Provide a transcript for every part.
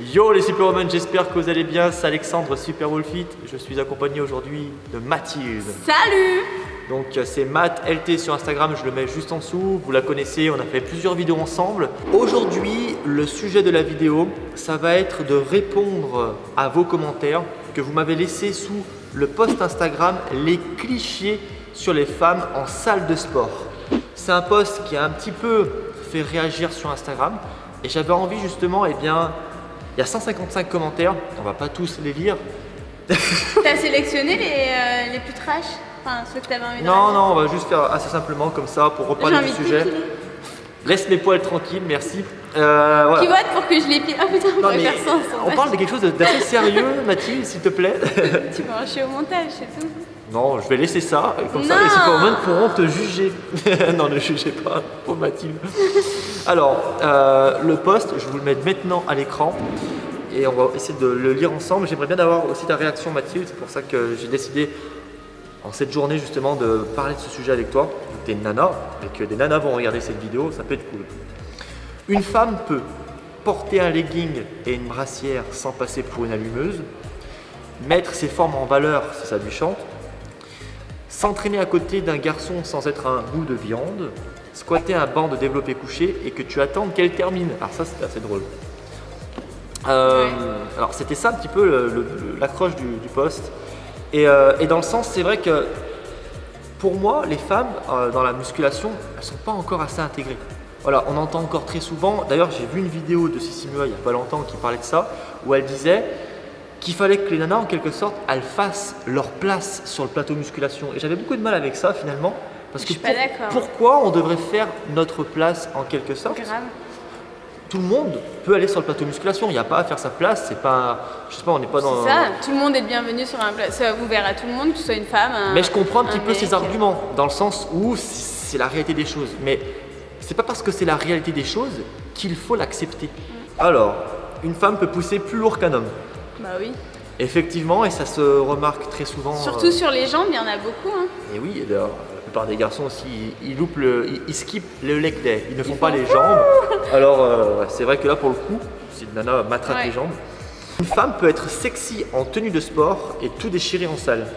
Yo les Superwomen, j'espère que vous allez bien, c'est Alexandre Super Wolfit. Je suis accompagné aujourd'hui de Mathilde. Salut! Donc c'est Math LT sur Instagram, je le mets juste en dessous, vous la connaissez, on a fait plusieurs vidéos ensemble. Aujourd'hui, le sujet de la vidéo, ça va être de répondre à vos commentaires que vous m'avez laissés sous le post Instagram, les clichés sur les femmes en salle de sport. C'est un post qui a un petit peu fait réagir sur Instagram et j'avais envie justement, il y a 155 commentaires, on va pas tous les lire. T'as sélectionné les plus trash? Enfin, ceux que t'avais envie de Non, regarder. on va juste faire assez simplement comme ça pour reparler J'ai du envie de sujet. t'épiler. Laisse mes poils tranquilles, merci. Voilà. Qui vote pour que je l'épile? Ah putain, on Non, pourrait mais faire ça ensemble. on parle de quelque chose d'assez sérieux, Mathilde, s'il te plaît. Tu vas enchaîner au montage, c'est tout. Non, je vais laisser ça, et comme ça Non. les Superwomen pourront te juger. Non, ne jugez pas, pauvre Mathilde. Alors, le post, je vous le mets maintenant à l'écran et on va essayer de le lire ensemble. J'aimerais bien avoir aussi ta réaction, Mathilde, c'est pour ça que j'ai décidé en cette journée justement de parler de ce sujet avec toi. Tu es une nana et que des nanas vont regarder cette vidéo, ça peut être cool. Une femme peut porter un legging et une brassière sans passer pour une allumeuse, mettre ses formes en valeur si ça lui chante, s'entraîner à côté d'un garçon sans être un bout de viande, squatter un banc de développé couché et que tu attendes qu'elle termine. Alors ça, c'était assez drôle. Alors c'était ça un petit peu l'accroche du post. Et dans le sens, c'est vrai que pour moi, les femmes dans la musculation, elles sont pas encore assez intégrées. Voilà, on entend encore très souvent, d'ailleurs j'ai vu une vidéo de Sissi Mua il n'y a pas longtemps qui parlait de ça, où elle disait qu'il fallait que les nanas en quelque sorte, elles fassent leur place sur le plateau musculation. Et j'avais beaucoup de mal avec ça finalement, parce que Je suis pas d'accord. pourquoi on devrait faire notre place en quelque sorte? Grave. Tout le monde peut aller sur le plateau musculation, il n'y a pas à faire sa place, c'est pas, je sais pas, on n'est pas dans... C'est ça, tout le monde est le bienvenu sur un plat. C'est ouvert à tout le monde, que ce soit une femme, Mais je comprends un petit peu mec. ses arguments, dans le sens où c'est la réalité des choses. Mais c'est pas parce que c'est la réalité des choses qu'il faut l'accepter. Alors, une femme peut pousser plus lourd qu'un homme. Bah oui. Effectivement, et ça se remarque très souvent. Surtout sur les jambes, il y en a beaucoup. Hein. Et oui, d'ailleurs, la plupart des garçons aussi, ils skippent le leg day, ils ne font pas les jambes. Alors, c'est vrai que là, pour le coup, si une nana matraque les jambes, une femme peut être sexy en tenue de sport et tout déchirer en salle.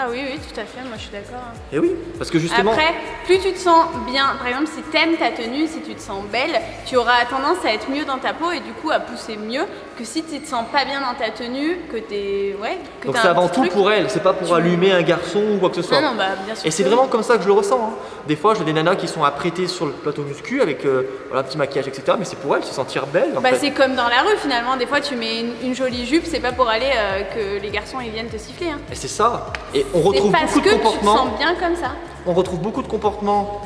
Ah oui, tout à fait, moi je suis d'accord. Et oui, parce que justement... Après, plus tu te sens bien, par exemple, si t'aimes ta tenue, si tu te sens belle, tu auras tendance à être mieux dans ta peau et du coup à pousser mieux que si tu te sens pas bien dans ta tenue, que t'es... Ouais, que Donc t'as c'est un avant petit tout truc. pour elle, c'est pas pour allumer un garçon ou quoi que ce soit. Non, bah bien sûr. Et c'est vraiment comme ça que je le ressens. Hein. Des fois, j'ai des nanas qui sont apprêtées sur le plateau muscu avec voilà, un petit maquillage, etc. Mais c'est pour elles se sentir belle. En Bah fait. c'est comme dans la rue finalement, des fois tu mets une jolie jupe, c'est pas pour aller que les garçons ils viennent te siffler. Hein. Et c'est ça. Et on C'est retrouve parce beaucoup de que tu te comportements. sens bien comme ça. On retrouve beaucoup de comportements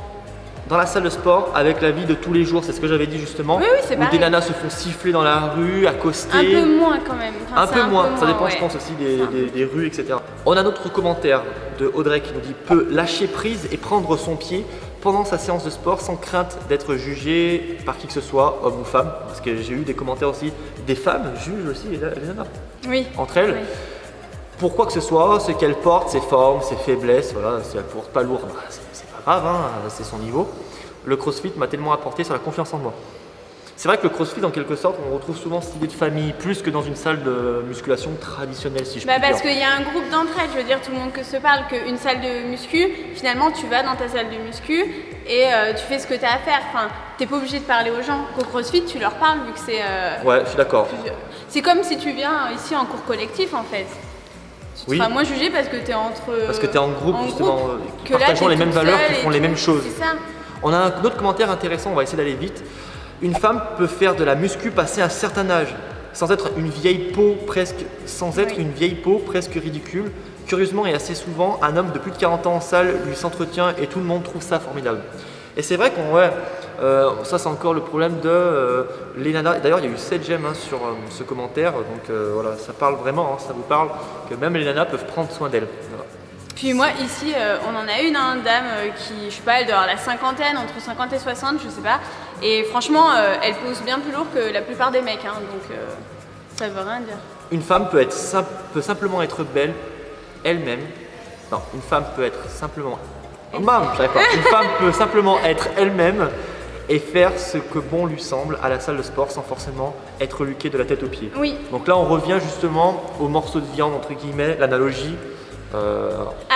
dans la salle de sport avec la vie de tous les jours. C'est ce que j'avais dit justement. Oui, c'est où pareil. des nanas se font siffler dans la rue, accoster. Un peu moins quand même. Enfin, Un c'est peu moins, ça dépend ouais. je pense aussi des rues, etc. On a notre commentaire de Audrey qui nous dit « peut lâcher prise et prendre son pied pendant sa séance de sport sans crainte d'être jugé par qui que ce soit, homme ou femme ». Parce que j'ai eu des commentaires aussi, des femmes jugent aussi les nanas Oui. entre elles. Oui. Pour quoi que ce soit, ce qu'elle porte, ses formes, ses faiblesses, voilà, si elle porte pas lourd, bah, c'est pas grave, hein, c'est son niveau. Le crossfit m'a tellement apporté sur la confiance en moi. C'est vrai que le crossfit, en quelque sorte, on retrouve souvent cette idée de famille, plus que dans une salle de musculation traditionnelle, si je Bah puis parce dire. qu'il y a un groupe d'entraide, je veux dire tout le monde que se parle, qu'une salle de muscu, finalement tu vas dans ta salle de muscu et tu fais ce que tu as à faire. Enfin, t'es pas obligé de parler aux gens. Qu'au CrossFit, tu leur parles vu que c'est. Ouais, je suis d'accord. C'est comme si tu viens ici en cours collectif en fait. Tu te Oui. seras moins jugé parce que t'es entre. Parce que tu es en groupe, justement, qui que là, partageons t'es les mêmes toute valeurs, seule qui et font les tout. mêmes choses. C'est ça. On a un autre commentaire intéressant, on va essayer d'aller vite. Une femme peut faire de la muscu passer un certain âge, sans être une vieille peau presque ridicule. Curieusement et assez souvent, un homme de plus de 40 ans en salle lui s'entretient et tout le monde trouve ça formidable. Et c'est vrai qu'on ça c'est encore le problème de les nanas. D'ailleurs il y a eu 7 j'aime sur ce commentaire, donc voilà, ça parle vraiment, hein, ça vous parle que même les nanas peuvent prendre soin d'elles. Voilà. Puis moi ici, on en a une dame qui, je sais pas, elle doit avoir la cinquantaine, entre 50 et 60, je sais pas. Et franchement, elle pose bien plus lourd que la plupart des mecs, hein, donc ça veut rien dire. Une femme peut simplement être belle elle-même. Non, une femme peut être simplement... Oh, mam, je savais pas. Une femme peut simplement être elle-même et faire ce que bon lui semble à la salle de sport sans forcément être luqué de la tête aux pieds. Oui. Donc là on revient justement au morceau de viande entre guillemets, l'analogie.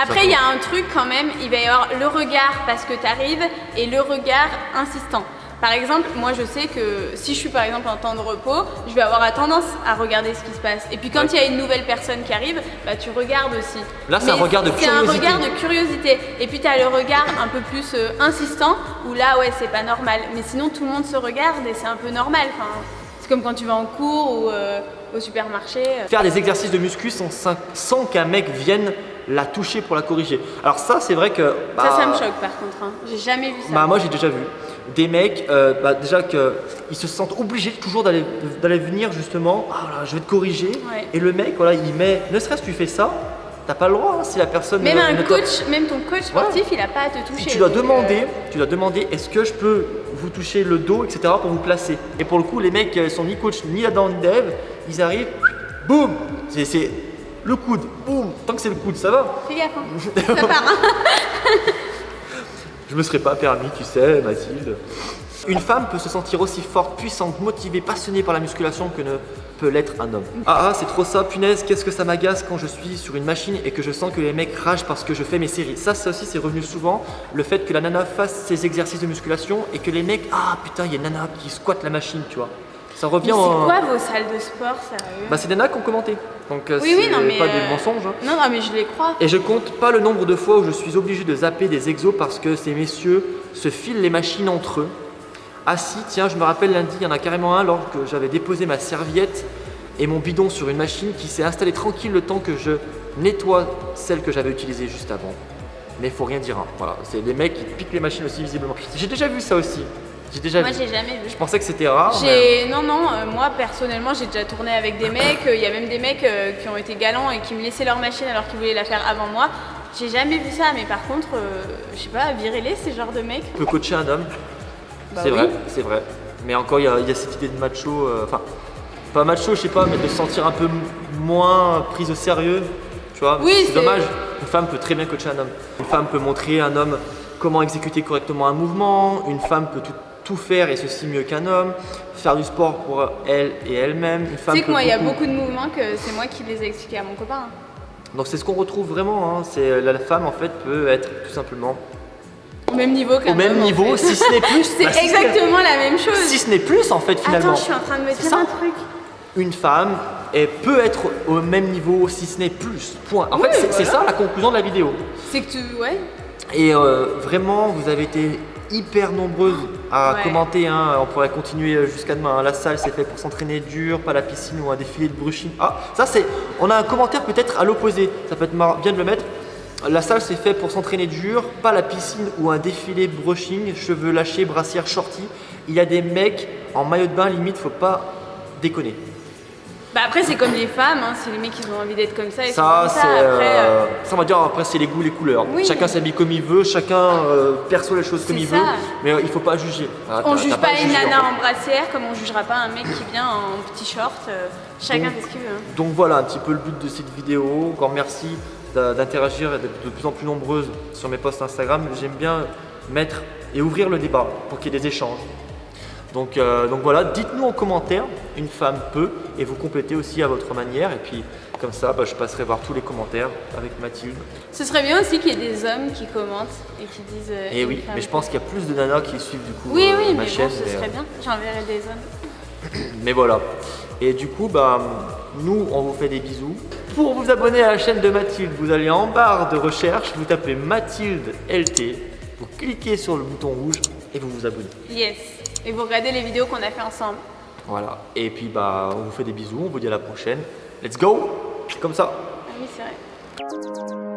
Après il y a un truc quand même, il va y avoir le regard parce que tu arrives et le regard insistant. Par exemple, moi je sais que si je suis par exemple en temps de repos, je vais avoir tendance à regarder ce qui se passe. Et puis quand il y a une nouvelle personne qui arrive, bah, tu regardes aussi. Là c'est un regard de curiosité. C'est un regard de curiosité. Et puis tu as le regard un peu plus insistant où là ouais c'est pas normal. Mais sinon tout le monde se regarde et c'est un peu normal. Enfin, c'est comme quand tu vas en cours ou au supermarché. Faire des exercices de muscu sans qu'un mec vienne la toucher pour la corriger. Alors ça c'est vrai que… ça me choque par contre, hein. J'ai jamais vu ça. Bah, moi j'ai déjà vu des mecs, déjà qu'ils se sentent obligés toujours d'aller venir justement, ah là je vais te corriger, et le mec voilà il met, ne serait-ce que tu fais ça, t'as pas le droit hein, si la personne… Même même ton coach sportif il a pas à te toucher. Tu dois demander est-ce que je peux vous toucher le dos etc pour vous placer. Et pour le coup les mecs sont ni coach ni là-dedans ni dev, ils arrivent, boum, c'est le coude, boum, tant que c'est le coude ça va. Fais gaffe, hein. Ça part. Hein. Je me serais pas permis, tu sais, Mathilde. Une femme peut se sentir aussi forte, puissante, motivée, passionnée par la musculation que ne peut l'être un homme. Ah, c'est trop ça, punaise, qu'est-ce que ça m'agace quand je suis sur une machine et que je sens que les mecs ragent parce que je fais mes séries. Ça aussi, c'est revenu souvent, le fait que la nana fasse ses exercices de musculation et que les mecs, ah putain, il y a une nana qui squatte la machine, tu vois. Ça revient c'est quoi vos salles de sport, sérieux? Bah c'est des nanas qui ont commenté, donc non, mais pas des mensonges. Hein. Non, mais je les crois. Et je compte pas le nombre de fois où je suis obligé de zapper des exos parce que ces messieurs se filent les machines entre eux. Ah si, tiens, je me rappelle lundi, il y en a carrément un lors que j'avais déposé ma serviette et mon bidon sur une machine qui s'est installée tranquille le temps que je nettoie celle que j'avais utilisée juste avant. Mais il faut rien dire, hein. Voilà, c'est des mecs qui piquent les machines aussi visiblement. J'ai déjà vu ça aussi. Moi j'ai jamais vu. Je pensais que c'était rare. Non, moi personnellement j'ai déjà tourné avec des mecs, il y a même des mecs qui ont été galants et qui me laissaient leur machine alors qu'ils voulaient la faire avant moi. J'ai jamais vu ça, mais par contre, je sais pas, virez-les ces genres de mecs. Tu peux coacher un homme, c'est vrai. Mais encore il y a cette idée de macho, enfin pas macho je sais pas, mais de se sentir un peu moins prise au sérieux, tu vois. Oui, c'est dommage, une femme peut très bien coacher un homme. Une femme peut montrer à un homme comment exécuter correctement un mouvement, une femme peut tout faire et ceci mieux qu'un homme, faire du sport pour elle et elle-même. Tu sais que moi il y a beaucoup de mouvements que c'est moi qui les ai expliqués à mon copain. Donc c'est ce qu'on retrouve vraiment, hein. C'est la femme en fait peut être tout simplement au même niveau qu'un homme. Au même niveau, si ce n'est plus. C'est exactement la même chose. Si ce n'est plus en fait finalement. Attends, je suis en train de me dire un truc. Une femme peut être au même niveau si ce n'est plus. Point. En fait c'est ça la conclusion de la vidéo. C'est que Et vraiment vous avez été hyper nombreuses à commenter, hein. On pourrait continuer jusqu'à demain, hein. La salle c'est fait pour s'entraîner dur, pas la piscine ou un défilé de brushing. Ah, ça c'est, on a un commentaire peut-être à l'opposé, ça peut être bien de le mettre. La salle c'est fait pour s'entraîner dur, pas la piscine ou un défilé de brushing, cheveux lâchés, brassière shorty. Il y a des mecs en maillot de bain limite, faut pas déconner. Bah après c'est comme les femmes, hein. Si les mecs ils ont envie d'être comme ça, ils ça sont comme ça. Après, ça on va dire après c'est les goûts, les couleurs. Oui. Chacun s'habille comme il veut, chacun perçoit les choses comme il veut, mais il faut pas juger. On juge pas une nana en brassière comme on jugera pas un mec qui vient en petit short. Chacun fait ce qu'il veut. Hein. Donc voilà un petit peu le but de cette vidéo. Encore merci d'interagir et d'être de plus en plus nombreuses sur mes posts Instagram. J'aime bien mettre et ouvrir le débat pour qu'il y ait des échanges. Donc voilà, dites-nous en commentaire, une femme peut, et vous complétez aussi à votre manière. Et puis comme ça, je passerai voir tous les commentaires avec Mathilde. Ce serait bien aussi qu'il y ait des hommes qui commentent et qui disent. Et oui, mais je pense qu'il y a plus de nanas qui suivent du coup ma chaîne. Bon, ce serait bien, j'enverrai des hommes. Mais voilà. Et du coup, nous, on vous fait des bisous. Pour vous abonner à la chaîne de Mathilde, vous allez en barre de recherche, vous tapez Mathilde LT, vous cliquez sur le bouton rouge et vous vous abonnez. Yes. Et vous regardez les vidéos qu'on a fait ensemble. Voilà. Et puis on vous fait des bisous, on vous dit à la prochaine. Let's go! C'est comme ça. Ah oui, c'est vrai.